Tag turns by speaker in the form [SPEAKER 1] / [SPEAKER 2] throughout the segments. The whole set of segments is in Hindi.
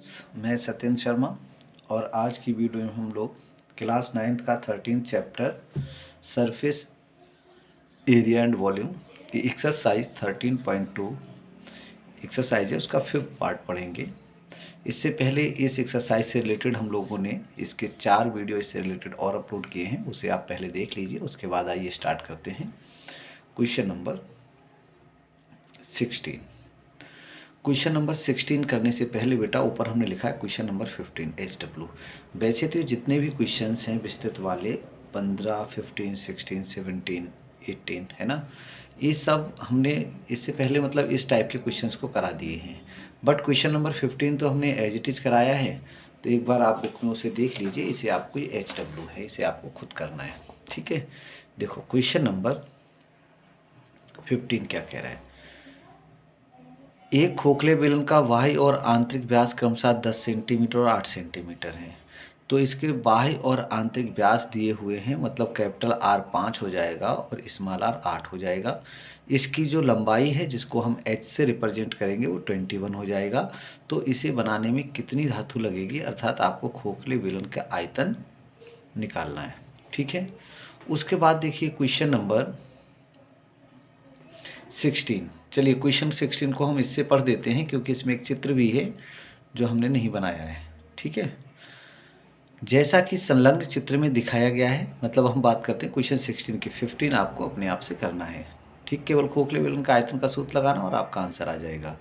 [SPEAKER 1] मैं सत्येंद्र शर्मा और आज की वीडियो में हम लोग क्लास 9th का 13th chapter surface area and volume की एक्सरसाइज 13.2 एक्सरसाइज है, उसका 5th पार्ट पढ़ेंगे। इससे पहले इस एक्सरसाइज से रिलेटेड हम लोगों ने इसके 4 वीडियो इससे रिलेटेड और अपलोड किए हैं, उसे आप पहले देख लीजिए। उसके बाद आइए स्टार्ट करते हैं। Question number 16। क्वेश्चन नंबर 16 करने से पहले बेटा ऊपर हमने लिखा है क्वेश्चन नंबर 15 HW। वैसे तो जितने भी क्वेश्चंस हैं विस्तृत वाले 15, 15, 16, 17, 18 है ना, ये सब हमने इससे पहले मतलब इस टाइप के क्वेश्चंस को करा दिए हैं। बट क्वेश्चन नंबर 15 तो हमने एज इट इज़ कराया है, तो एक बार आप उसे देख लीजिए। इसे आपको HW है, इसे आपको खुद करना है, ठीक है। देखो क्वेश्चन नंबर 15 क्या कह रहा है। एक खोखले बेलन का बाह्य और आंतरिक व्यास क्रमशः 10 सेंटीमीटर और 8 सेंटीमीटर है। तो इसके बाह्य और आंतरिक व्यास दिए हुए हैं, मतलब कैपिटल R 5 हो जाएगा और स्मॉल r 8 हो जाएगा। इसकी जो लंबाई है जिसको हम h से रिप्रेजेंट करेंगे वो 21 हो जाएगा। तो इसे बनाने में कितनी धातु लगेगी, अर्थात आपको खोखले बेलन का आयतन निकालना है, ठीक है। उसके बाद देखिए क्वेश्चन नंबर 16। चलिए क्वेश्चन 16 को हम इससे पढ़ देते हैं क्योंकि इसमें एक चित्र भी है जो हमने नहीं बनाया है, ठीक है। जैसा कि संलग्न चित्र में दिखाया गया है, मतलब हम बात करते हैं क्वेश्चन 16 की। 15 आपको अपने आप से करना है, ठीक। केवल खोखले बेलन का आयतन का सूत्र लगाना और आपका आंसर आ जाएगा।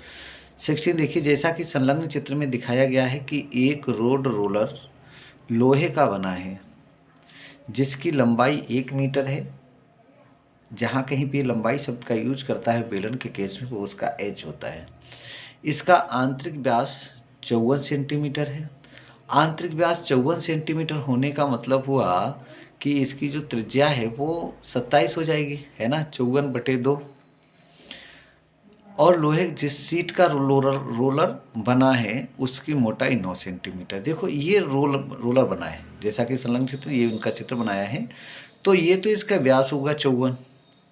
[SPEAKER 1] 16 देखिए, जैसा कि संलग्न चित्र में दिखाया गया है कि एक रोड रोलर लोहे का बना है जिसकी लंबाई 1 मीटर है। जहाँ कहीं भी लंबाई शब्द का यूज करता है बेलन के केस में, वो उसका एच होता है। इसका आंतरिक व्यास 54 सेंटीमीटर है। आंतरिक व्यास 54 सेंटीमीटर होने का मतलब हुआ कि इसकी जो त्रिज्या है वो 27 हो जाएगी, है ना, 54/2। और लोहे जिस सीट का रोलर बना है उसकी मोटाई 9 सेंटीमीटर। देखो ये रोलर बना है, जैसा कि संलग्न चित्र, ये उनका चित्र बनाया है। तो ये तो इसका व्यास होगा 54,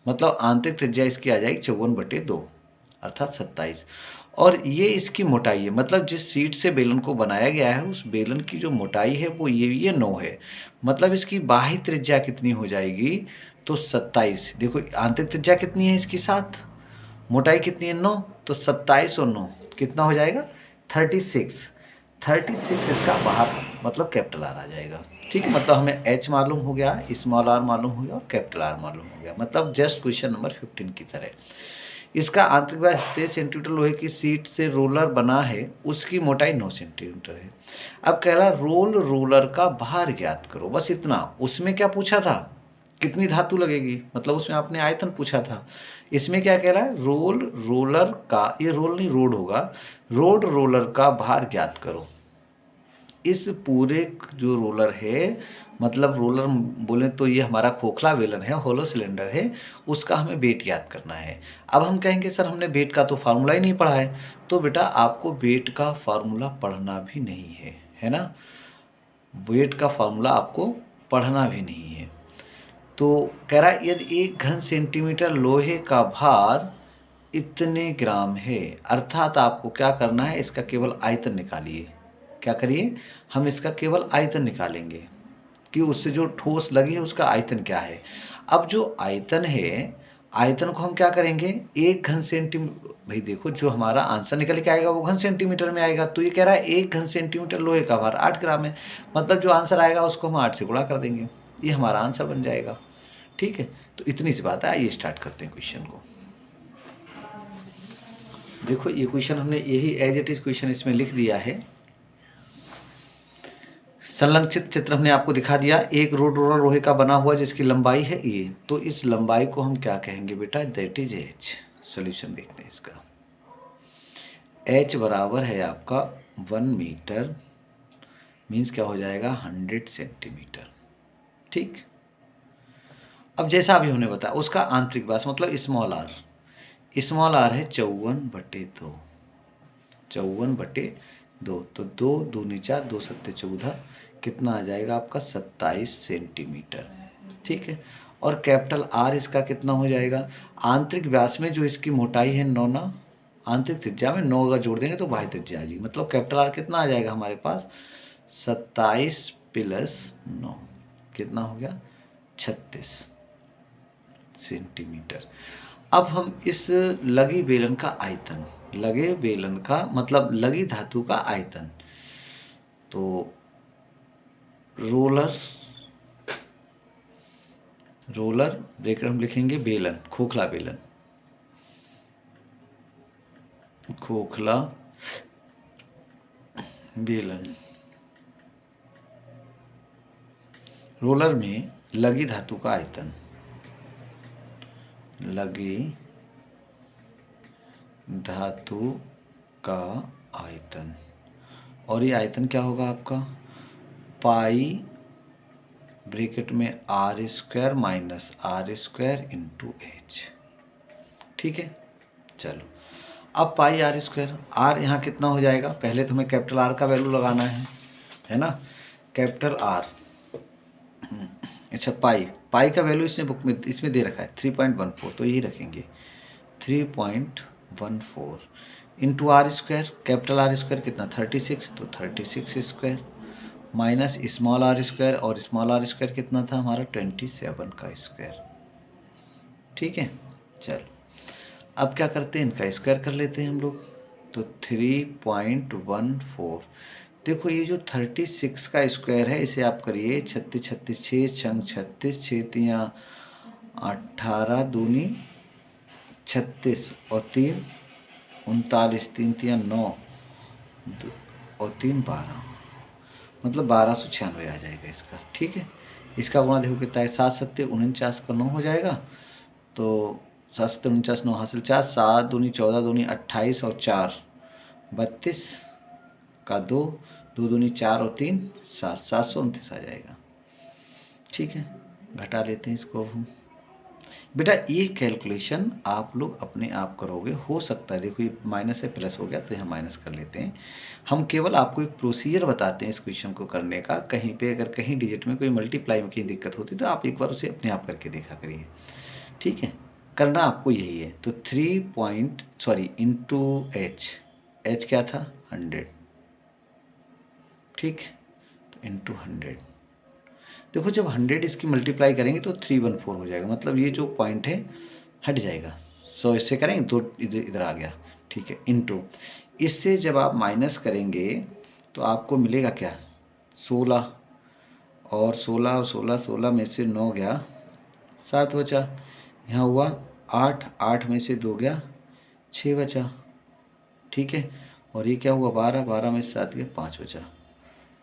[SPEAKER 1] मतलब आंतरिक त्रिज्या इसकी आ जाएगी 54/2 अर्थात 27। और ये इसकी मोटाई है, मतलब जिस सीट से बेलन को बनाया गया है उस बेलन की जो मोटाई है वो ये 9 है। मतलब इसकी बाह्य त्रिज्या कितनी हो जाएगी, तो 27। देखो आंतरिक त्रिज्या कितनी है इसकी 7, मोटाई कितनी है 9, तो 27 और 9 कितना हो जाएगा 36। 36 इसका बाहर मतलब कैपिटल आर आ जाएगा, ठीक है। मतलब हमें एच मालूम हो गया, स्मॉल आर मालूम हो गया और कैपिटल आर मालूम हो गया, मतलब जस्ट क्वेश्चन नंबर 15 की तरह। इसका आंतरिक व्यास 23 सेंटीमीटर लोहे की सीट से रोलर बना है, उसकी मोटाई 9 सेंटीमीटर है। अब कह रहा रोलर का भार ज्ञात करो, बस इतना। उसमें क्या पूछा था, कितनी धातु लगेगी, मतलब उसमें आपने आयतन पूछा था। इसमें क्या कह रहा है, रोलर का, ये रोल नहीं रोड होगा, रोलर का भार ज्ञात करो। इस पूरे जो रोलर है, मतलब रोलर बोले तो ये हमारा खोखला बेलन है, होलो सिलेंडर है, उसका हमें वेट याद करना है। अब हम कहेंगे सर हमने वेट का तो फार्मूला ही नहीं पढ़ा है, तो बेटा आपको वेट का फार्मूला पढ़ना भी नहीं है ना। वेट का फार्मूला आपको पढ़ना भी नहीं है। तो कह रहा है यदि 1 घन सेंटीमीटर लोहे का भार इतने ग्राम है, अर्थात आपको क्या करना है, इसका केवल आयतन निकालिए। क्या करिए, हम इसका केवल आयतन निकालेंगे कि उससे जो ठोस लगी है उसका आयतन क्या है। अब जो आयतन है, आयतन को हम क्या करेंगे, 1 घन सेंटीमीटर, भाई देखो जो हमारा आंसर निकल के आएगा वो घन सेंटीमीटर में आएगा। तो ये कह रहा है 1 घन सेंटीमीटर लोहे का भार 8 ग्राम है, मतलब जो आंसर आएगा उसको हम 8 से गुणा कर देंगे, ये हमारा आंसर बन जाएगा, ठीक है। तो इतनी सी बात है, आइए स्टार्ट करते हैं क्वेश्चन को। देखो ये क्वेश्चन हमने यही एज इट इज क्वेश्चन इसमें लिख दिया है। संलग्न चित्र हमने आपको दिखा दिया। एक रोड रोलर लोहे का बना हुआ जिसकी लंबाई है ये, तो इस लंबाई को हम क्या कहेंगे बेटा, दैट इज एच। सोल्यूशन देखते हैं इसका। एच बराबर है आपका 1 मीटर, मीन्स क्या हो जाएगा 100 सेंटीमीटर, ठीक। अब जैसा अभी हमने बताया उसका आंतरिक व्यास मतलब स्मॉल आर है 54/2, 54/2। तो 2 दूनी 4, 2 सत्ते 14, कितना आ जाएगा आपका 27 सेंटीमीटर, ठीक है। और कैपिटल आर इसका कितना हो जाएगा, आंतरिक व्यास में जो इसकी मोटाई है 9 ना आंतरिक त्रिज्या में 9 अगर जोड़ देंगे तो बाह्य त्रिज्या आ जाएगी। मतलब कैपिटल आर कितना आ जाएगा हमारे पास 27 + 9 कितना हो गया 36 सेंटीमीटर। अब हम इस लगी बेलन का आयतन, लगे बेलन का मतलब लगी धातु का आयतन, तो रोलर ब्रैकेट हम लिखेंगे बेलन, खोखला बेलन, खोखला बेलन, रोलर में लगी धातु का आयतन, लगी धातु का आयतन, और ये आयतन क्या होगा आपका पाई ब्रैकेट में r² - r² × h। ठीक है, चलो अब पाई r², r यहाँ कितना हो जाएगा, पहले तो हमें कैपिटल R का वैल्यू लगाना है ना, कैपिटल R। अच्छा पाई का वैल्यू इसने बुक में इसमें दे रखा है 3.14, तो यही रखेंगे 3.14 इंटू r², कैपिटल R² कितना 36, तो 36² माइनस स्मॉल r², और स्मॉल r² कितना था हमारा 27 का स्क्वायर। ठीक है, चलो अब क्या करते हैं, इनका स्क्वायर कर लेते हैं हम लोग, तो 3.14। देखो ये जो 36 का स्क्वायर है इसे आप करिए 36 36 6 छंग 36, 6 तियाँ 18, दूनी 36 और 3 39, 3 तियाँ 9 और 3 12, मतलब 1296 आ जाएगा इसका। ठीक है, इसका गुणा देखो कितना है 7 7 49 का 9 हो जाएगा, तो 7 7 49 9 हासिल 4, 7 दूनी 14, दूनी 28 और 4 32 का 2, 2 दूनी 4 और 3 7, 729 आ जाएगा। ठीक है, घटा लेते हैं इसको हम। बेटा ये कैलकुलेशन आप लोग अपने आप करोगे, हो सकता है देखो ये माइनस है प्लस हो गया तो यहाँ माइनस कर लेते हैं। हम केवल आपको एक प्रोसीजर बताते हैं इस क्वेश्चन को करने का, कहीं पे अगर कहीं डिजिट में कोई मल्टीप्लाई में कहीं दिक्कत होती तो आप एक बार उसे अपने आप करके देखा करिए। ठीक है, करना आपको यही है। तो 3 इंटू एच क्या था 100, ठीक, तो इंटू 100। देखो जब 100 इसकी मल्टीप्लाई करेंगे तो 314 हो जाएगा, मतलब ये जो पॉइंट है हट जाएगा। 100 इससे करेंगे तो इधर आ गया। ठीक है, इंटू इससे जब आप माइनस करेंगे तो आपको मिलेगा क्या 16, और 16 16 16 में से 9 गया 7 बचा, यहाँ हुआ 8 8 में से 2 गया 6 बचा। ठीक है, और ये क्या हुआ 12 12 में से 7 गया 5 बचा,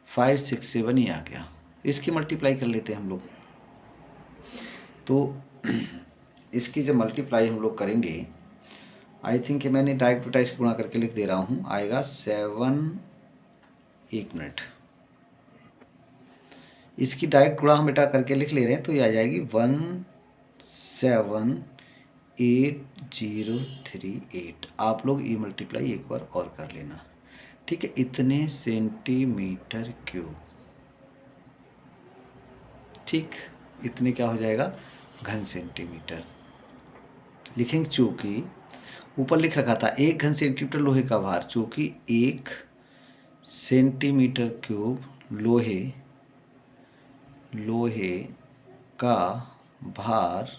[SPEAKER 1] 5 6 7 ही आ गया। इसकी मल्टीप्लाई कर लेते हैं हम लोग, तो इसकी जब मल्टीप्लाई हम लोग करेंगे, आई थिंक मैंने डायरेक्ट टू डायरेक्ट गुणा करके लिख दे रहा हूँ, आएगा 7, 1 मिनट, इसकी डायरेक्ट गुणा हम बेटा करके लिख ले रहे हैं, तो ये आ जाएगी 178038। आप लोग ये मल्टीप्लाई एक बार और कर लेना। ठीक है, इतने सेंटीमीटर क्यूब, ठीक, इतने क्या हो जाएगा घन सेंटीमीटर लिखेंगे, चूँकि ऊपर लिख रखा था 1 घन सेंटीमीटर लोहे का भार, चूँकि 1 सेंटीमीटर क्यूब लोहे का भार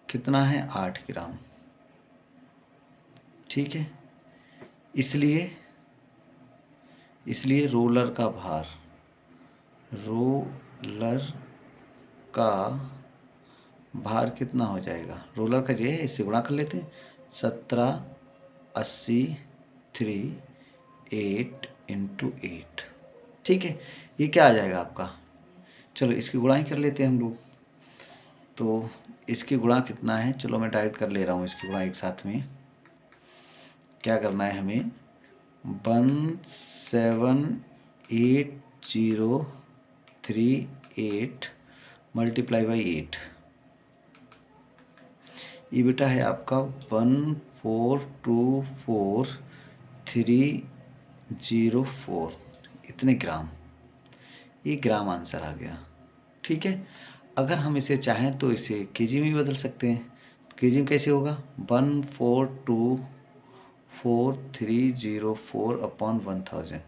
[SPEAKER 1] कितना है 8 ग्राम। ठीक है, इसलिए रोलर का भार कितना हो जाएगा, रोलर का जो है इससे गुणा कर लेते हैं 178038 × 8। ठीक है, ये क्या आ जाएगा आपका, चलो इसकी गुणा ही कर लेते हैं हम लोग। तो इसकी गुणा कितना है, चलो मैं डायरेक्ट कर ले रहा हूँ इसकी गुणा एक साथ में। क्या करना है हमें 17803 मल्टीप्लाई बाई 8, ये बेटा है आपका 1424304, इतने ग्राम, ये ग्राम आंसर आ गया। ठीक है, अगर हम इसे चाहें तो इसे केजी में भी बदल सकते हैं। केजी में कैसे होगा 4304 अपॉन 1000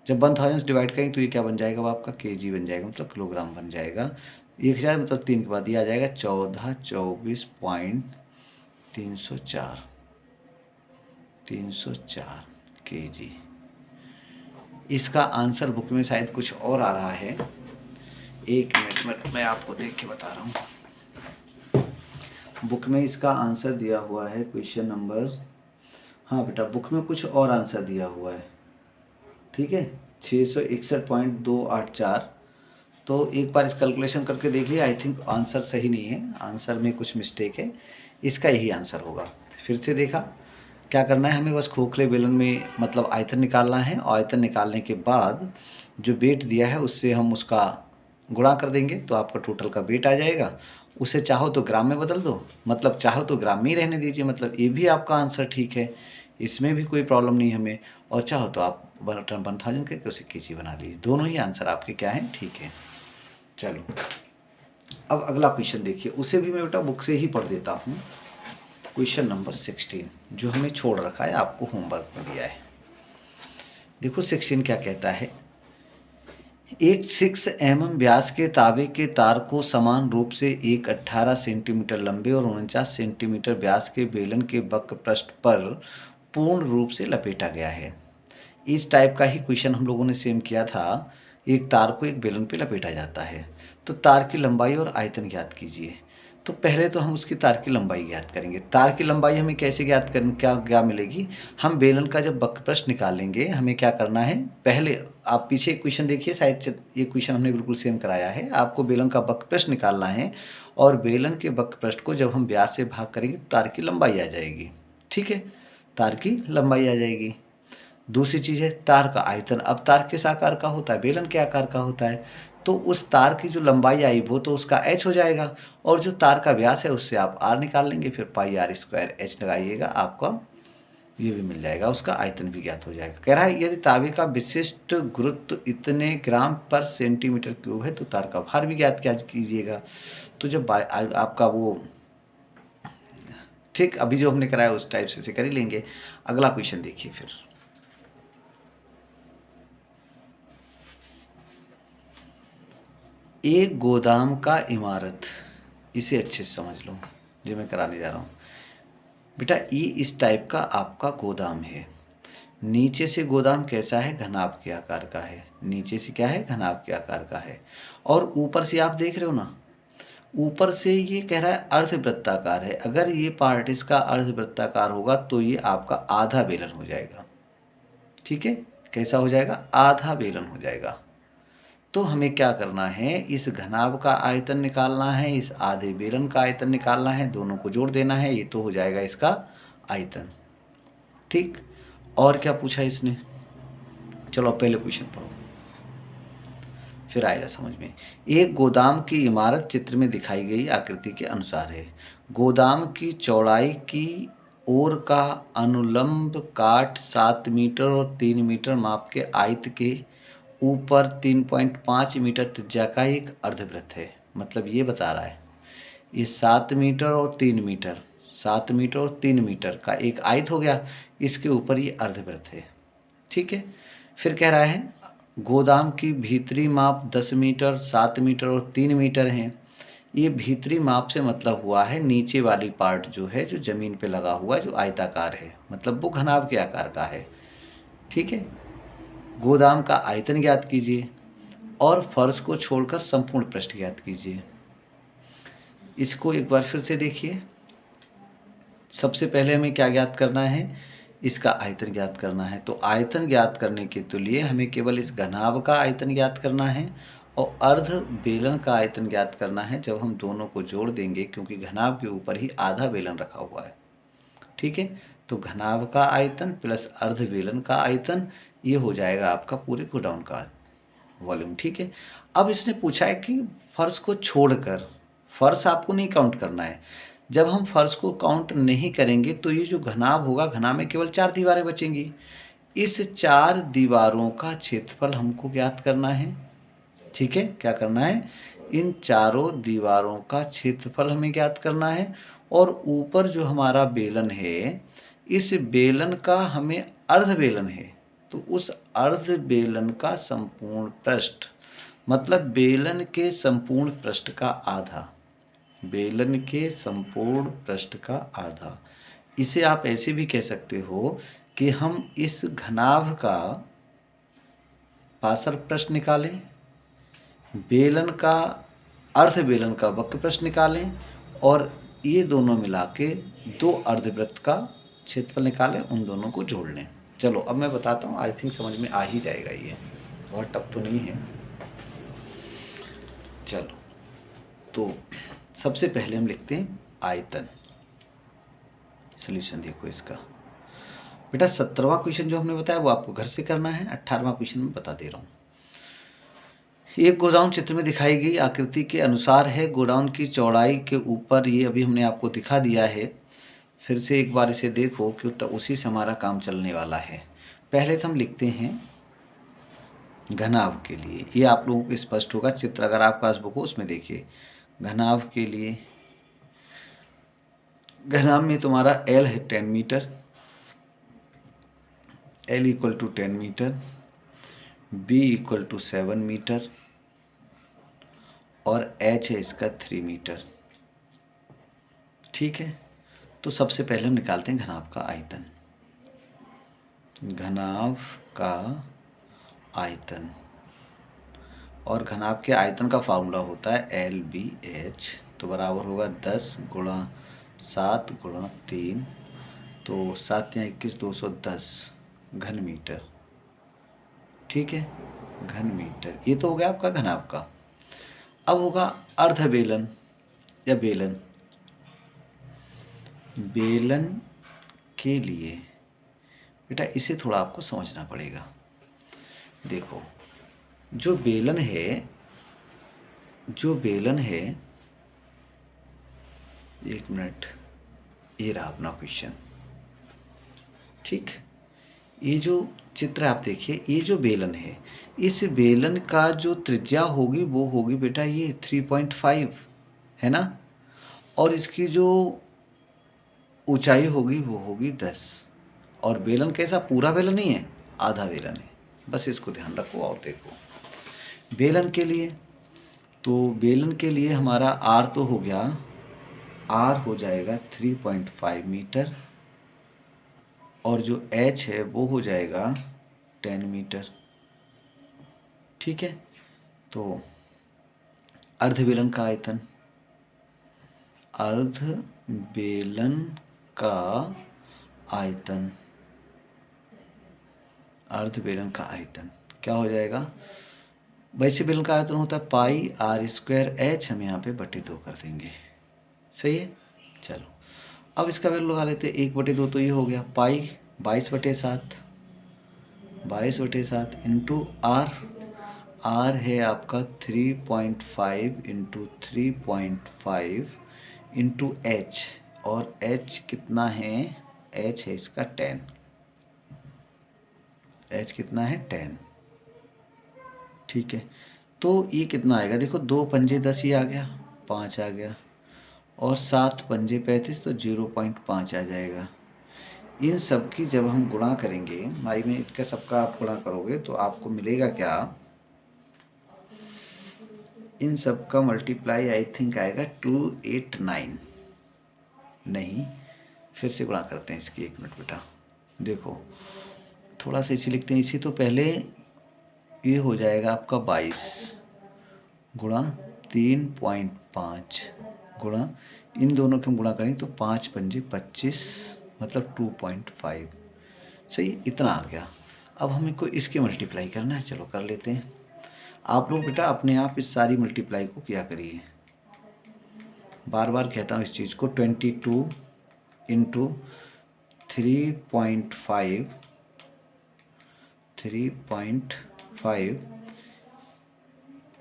[SPEAKER 1] जब 1000 से डिवाइड करेंगे तो ये क्या बन जाएगा, वो आपका केजी बन जाएगा, मतलब किलोग्राम बन जाएगा। 1000 मतलब 3 के बाद ये आ जाएगा 1424.304 केजी। इसका आंसर बुक में शायद कुछ और आ रहा है, 1 मिनट मैं आपको देख के बता रहा हूँ। बुक में इसका आंसर दिया हुआ है क्वेश्चन नंबर, हाँ बेटा बुक में कुछ और आंसर दिया हुआ है, ठीक है, 661.284। तो एक बार इस कैलकुलेशन करके देख लिया, आई थिंक आंसर सही नहीं है, आंसर में कुछ मिस्टेक है, इसका यही आंसर होगा। फिर से देखा, क्या करना है हमें, बस खोखले बेलन में मतलब आयतन निकालना है, और आयतन निकालने के बाद जो वेट दिया है उससे हम उसका गुणा कर देंगे तो आपका टोटल का वेट आ जाएगा। उसे चाहो तो ग्राम में बदल दो, मतलब चाहो तो ग्राम में ही रहने दीजिए, मतलब ये भी आपका आंसर ठीक है, इसमें भी कोई प्रॉब्लम नहीं हमें। और चाहो तो आप 1000 करके उसे केजी बना लीजिए, दोनों ही आंसर आपके क्या हैं, ठीक है। चलो अब अगला क्वेश्चन देखिए, उसे भी मैं बेटा बुक से ही पढ़ देता हूँ। क्वेश्चन नंबर 16 जो हमें छोड़ रखा है, आपको होमवर्क में दिया है। देखो 16 क्या कहता है, एक 6 mm व्यास के तांबे के तार को समान रूप से एक 18 सेंटीमीटर लंबे और 49 सेंटीमीटर व्यास के बेलन के वक्र पृष्ठ पर पूर्ण रूप से लपेटा गया है। इस टाइप का ही क्वेश्चन हम लोगों ने सेम किया था, एक तार को एक बेलन पे लपेटा जाता है, तो तार की लंबाई और आयतन ज्ञात कीजिए। तो पहले तो हम उसकी तार की लंबाई ज्ञात करेंगे। तार की लंबाई हमें कैसे ज्ञात करें, क्या मिलेगी, हम बेलन का जब वक्र पृष्ठ निकालेंगे, हमें क्या करना है, पहले आप पीछे क्वेश्चन देखिए, शायद ये क्वेश्चन हमने बिल्कुल सेम कराया है। आपको बेलन का वक्र पृष्ठ निकालना है, और बेलन के वक्र पृष्ठ को जब हम व्यास से भाग करेंगे तो तार की लंबाई आ जाएगी, ठीक है, तार की लंबाई आ जाएगी। दूसरी चीज़ है तार का आयतन। अब तार किस आकार का होता है, बेलन के आकार का होता है, तो उस तार की जो लंबाई आई वो तो उसका h हो जाएगा, और जो तार का व्यास है उससे आप r निकाल लेंगे, फिर पाई r स्क्वायर h लगाइएगा, आपका ये भी मिल जाएगा, उसका आयतन भी ज्ञात हो जाएगा। कह रहा है यदि तांबे का विशिष्ट गुरुत्व इतने ग्राम पर सेंटीमीटर क्यूब है तो तार का भार भी ज्ञात क्या कीजिएगा। तो जब आपका वो ठीक अभी जो हमने कराया उस टाइप से कर ही लेंगे। अगला क्वेश्चन देखिए फिर, एक गोदाम का इमारत, इसे अच्छे से समझ लो जो मैं कराने जा रहा हूँ बेटा। ये इस टाइप का आपका गोदाम है, नीचे से गोदाम कैसा है, घनाभ के आकार का है, नीचे से क्या है, घनाभ के आकार का है, और ऊपर से आप देख रहे हो ना, ऊपर से ये कह रहा है अर्धवृत्ताकार है। अगर ये पार्ट इसका अर्धवृत्ताकार होगा तो ये आपका आधा बेलन हो जाएगा, ठीक है, कैसा हो जाएगा, आधा बेलन हो जाएगा। तो हमें क्या करना है, इस घनाभ का आयतन निकालना है, इस आधे बेलन का आयतन निकालना है, दोनों को जोड़ देना है, ये तो हो जाएगा इसका आयतन, ठीक। और क्या पूछा इसने, चलो पहले क्वेश्चन पढ़ो फिर आएगा समझ में। एक गोदाम की इमारत चित्र में दिखाई गई आकृति के अनुसार है। गोदाम की चौड़ाई की ओर का अनुलंब काट 7 मीटर और 3 मीटर माप के आयत के ऊपर 3.5 मीटर त्रिज्या का एक अर्धवृत्त है। मतलब ये बता रहा है ये 7 मीटर और 3 मीटर, 7 मीटर और 3 मीटर का एक आयत हो गया, इसके ऊपर ये अर्धवृत्त है, ठीक है। फिर कह रहा है गोदाम की भीतरी माप 10 मीटर, 7 मीटर और 3 मीटर हैं। ये भीतरी माप से मतलब हुआ है नीचे वाली पार्ट जो है, जो ज़मीन पे लगा हुआ है, जो आयताकार है, मतलब वो घनाभ के आकार का है, ठीक है। गोदाम का आयतन ज्ञात कीजिए और फर्श को छोड़कर संपूर्ण पृष्ठ ज्ञात कीजिए। इसको एक बार फिर से देखिए। सबसे पहले हमें क्या ज्ञात करना है, इसका आयतन ज्ञात करना है। तो आयतन ज्ञात करने के तो लिए हमें केवल इस घनाभ का आयतन ज्ञात करना है और अर्ध बेलन का आयतन ज्ञात करना है, जब हम दोनों को जोड़ देंगे, क्योंकि घनाभ के ऊपर ही आधा बेलन रखा हुआ है, ठीक है। तो घनाभ का आयतन प्लस अर्ध बेलन का आयतन, ये हो जाएगा आपका पूरे गोडाउन का वॉल्यूम, ठीक है। अब इसने पूछा है कि फर्श को छोड़कर, फर्श आपको नहीं काउंट करना है। जब हम फर्श को काउंट नहीं करेंगे तो ये जो घनाभ होगा, घनाभ में केवल 4 दीवारें बचेंगी। इस 4 दीवारों का क्षेत्रफल हमको ज्ञात करना है, ठीक है। क्या करना है, इन चारों दीवारों का क्षेत्रफल हमें ज्ञात करना है, और ऊपर जो हमारा बेलन है, इस बेलन का हमें अर्ध बेलन है, तो उस अर्ध बेलन का संपूर्ण पृष्ठ, मतलब बेलन के संपूर्ण पृष्ठ का आधा, बेलन के संपूर्ण पृष्ठ का आधा। इसे आप ऐसे भी कह सकते हो कि हम इस घनाभ का पार्श्व पृष्ठ निकालें, बेलन का अर्ध बेलन का वक्र पृष्ठ निकालें, और ये दोनों मिला के दो अर्धवृत्त का क्षेत्रफल निकालें, उन दोनों को जोड़ लें। चलो अब मैं बताता हूँ, आई थिंक समझ में आ ही जाएगा, ये बहुत टफ तो नहीं है। चलो तो सबसे पहले हम लिखते हैं आयतन। सॉल्यूशन देखो इसका बेटा, 17वां क्वेश्चन जो हमने बताया वो आपको घर से करना है, 18वां क्वेश्चन में बता दे रहा हूँ। एक गोडाउन चित्र में दिखाई गई आकृति के अनुसार है। गोडाउन की चौड़ाई के ऊपर, ये अभी हमने आपको दिखा दिया है, फिर से एक बार इसे देखो कि उसी से हमारा काम चलने वाला है। पहले तो हम लिखते हैं घनाभ के लिए, ये आप लोगों को स्पष्ट होगा। चित्र अगर आपके पास बुक हो उसमें देखिए। घनाभ के लिए, घनाभ में तुम्हारा एल है 10 metre, L equal to 10 metre, B equal to 7 metre, और एच है इसका 3 मीटर। ठीक है, तो सबसे पहले हम निकालते हैं घनाभ का आयतन। घनाभ का आयतन, और घनाभ के आयतन का फार्मूला होता है एल बी एच, तो बराबर होगा 10 गुणा 7 गुणा 3, तो 7 या 21 210 घन मीटर। ठीक है, घन मीटर। ये तो हो गया आपका घनाभ का। अब होगा अर्ध बेलन या बेलन। बेलन के लिए बेटा इसे थोड़ा आपको समझना पड़ेगा। देखो, जो बेलन है, एक मिनट, ये रहा अपना क्वेश्चन। ठीक, ये जो चित्र आप देखिए, ये जो बेलन है, इस बेलन का जो त्रिज्या होगी वो होगी बेटा ये 3.5 है ना, और इसकी जो ऊंचाई होगी वो होगी 10। और बेलन कैसा, पूरा बेलन नहीं है, आधा बेलन है, बस इसको ध्यान रखो। और देखो बेलन के लिए, तो बेलन के लिए हमारा आर तो हो गया, आर हो जाएगा 3.5 मीटर, और जो एच है वो हो जाएगा 10 मीटर। ठीक है, तो अर्ध बेलन का आयतन, अर्ध बेलन का आयतन, अर्ध बेलन का आयतन क्या हो जाएगा। वैसे बेलन का आयतन होता है पाई आर स्क्वायर एच, हम यहाँ पे बटे 2 कर देंगे। सही है, चलो अब इसका वैल्यू लगा लेते हैं। 1/2 तो ये हो गया पाई 22/7, 22/7 इंटू आर, आर है आपका 3.5 इंटू 3.5 इंटू एच, और एच कितना है, एच है इसका 10, एच कितना है 10। ठीक है, तो ये कितना आएगा, देखो 2 पंजे 10, ये आ गया 5 आ गया, और 7 पंजे 35, तो 0.5 आ जाएगा। इन सब की जब हम गुणा करेंगे, माई में इनका सबका आप गुणा करोगे तो आपको मिलेगा क्या, इन सब का मल्टीप्लाई आई थिंक आएगा 289, नहीं फिर से गुणा करते हैं इसकी, एक मिनट बेटा। देखो थोड़ा सा इसी लिखते हैं, इसी तो पहले ये हो जाएगा आपका 22 गुणा 3.5 गुणा, इन दोनों के हम गुणा करेंगे तो 5 पंजे 25, मतलब 2.5। सही, इतना आ गया। अब हमें को इसके मल्टीप्लाई करना है, चलो कर लेते हैं। आप लोग बेटा अपने आप इस सारी मल्टीप्लाई को किया करिए, बार बार कहता हूँ इस चीज़ को। 22 इंटू 3.5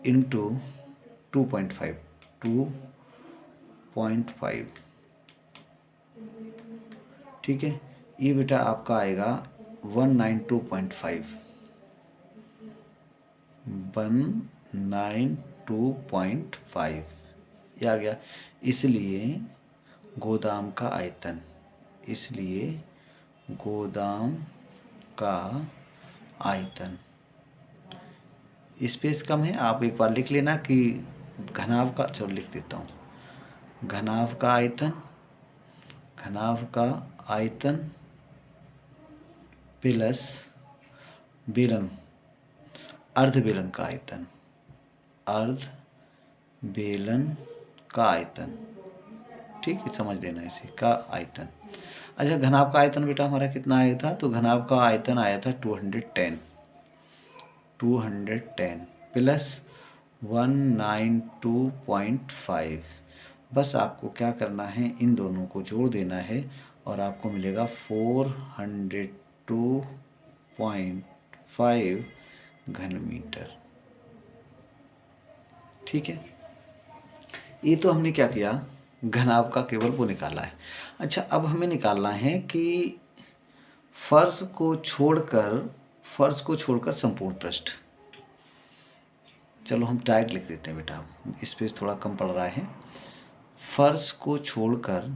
[SPEAKER 1] इंटू 2.5 ठीक है, ये बेटा आपका आएगा 192.5, 192.5 ये आ गया। इसलिए गोदाम का आयतन, इसलिए गोदाम का आयतन। स्पेस कम है, आप एक बार लिख लेना कि घनाभ का, चलो लिख देता हूँ, घनाभ का आयतन, घनाभ का आयतन प्लस बेलन, अर्ध बेलन का आयतन, अर्ध बेलन का आयतन। ठीक है, समझ लेना इसे, का आयतन। अच्छा, घनाभ का आयतन बेटा हमारा कितना आया था? तो घनाभ का आयतन आया था 210 प्लस 192.5। बस आपको क्या करना है, इन दोनों को जोड़ देना है और आपको मिलेगा 402.5 घन मीटर। ठीक है, ये तो हमने क्या किया, घनाभ का केवल वो निकाला है। अच्छा, अब हमें निकालना है कि फर्श को छोड़कर संपूर्ण पृष्ठ। चलो हम डायरेक्ट लिख देते हैं बेटा, स्पेस थोड़ा कम पड़ रहा है। फर्श को छोड़कर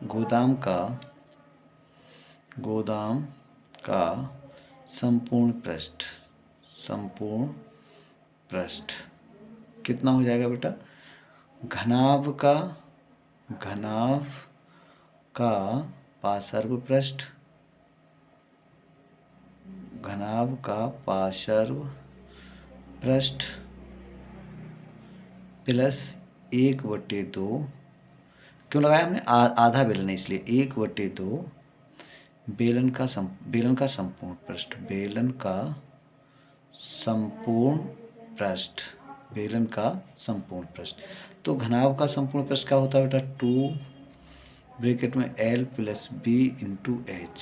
[SPEAKER 1] गोदाम का संपूर्ण पृष्ठ कितना हो जाएगा बेटा? घनाभ का पार्श्व पृष्ठ, घनाभ का पार्श्व पृष्ठ प्लस 1/2, क्यों लगाया हमने? आधा बेलन है इसलिए 1/2 बेलन का संपूर्ण पृष्ठ, बेलन का संपूर्ण पृष्ठ। तो घनाभ का संपूर्ण पृष्ठ क्या होता है बेटा? 2 ब्रैकेट में L plus B into H।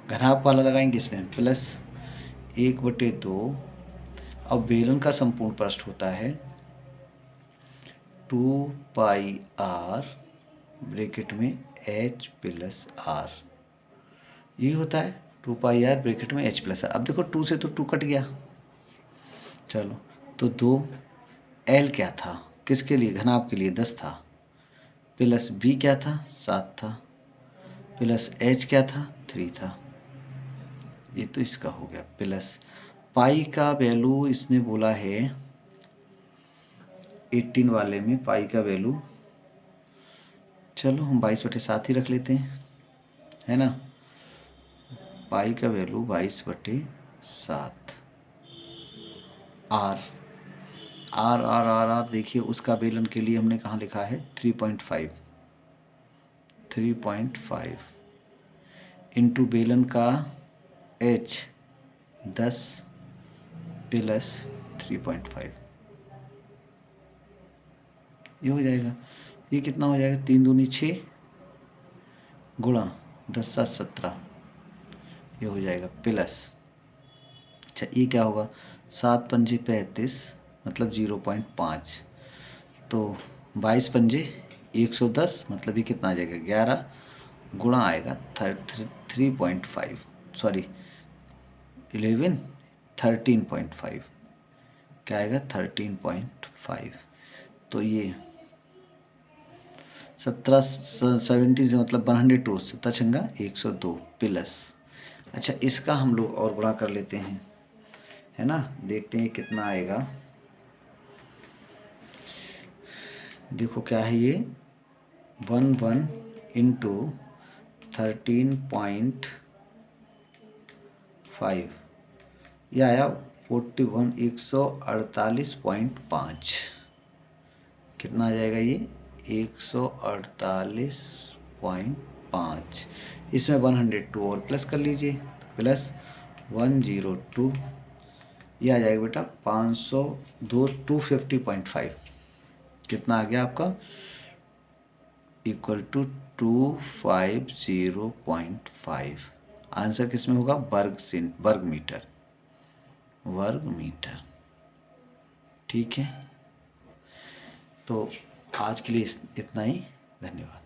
[SPEAKER 1] घनाभ वाला लगाएंगे इसमें प्लस 1/2। अब बेलन का संपूर्ण पृष्ठ होता है 2πr ब्रैकेट में H प्लस R, यही होता है 2πr ब्रैकेट में H प्लस R। अब देखो 2 से तो 2 कट गया, चलो तो 2 L क्या था किसके लिए? घनाभ के लिए 10 था, प्लस B क्या था? 7 था, प्लस H क्या था? 3 था। ये तो इसका हो गया, प्लस पाई का वैल्यू इसने बोला है 18 वाले में, पाई का वैल्यू, चलो हम 22/7 ही रख लेते हैं, है ना। पाई का value 22/7। R R R R R देखिए, उसका बेलन के लिए हमने कहाँ लिखा है? 3.5 इंटू बेलन का H 10 प्लस 3.5, ये हो जाएगा। ये कितना हो जाएगा? 3 दूनी 6 गुणा 10 7 17, ये हो जाएगा प्लस, अच्छा ये क्या होगा? 7 पंजे 35 मतलब 0.5, तो 22 पंजे 110 मतलब ये कितना आ जाएगा? 11 गुणा आएगा 3.5, सॉरी 11 13.5, क्या आएगा? 13.5। तो ये 70 से मतलब 102, 7 102 प्लस, अच्छा इसका हम लोग और गुणा कर लेते हैं, है ना। देखते हैं कितना आएगा। देखो क्या है ये, 11 इंटू 13.5, यह आया 41 148.5। कितना आ जाएगा ये? 148.5। इसमें 102 और प्लस कर लीजिए, प्लस 102, ये आ जाएगा बेटा 250.5। कितना आ गया आपका? Equal to 250.5। आंसर किस में होगा? वर्ग मीटर। ठीक है, तो आज के लिए इतना ही, धन्यवाद।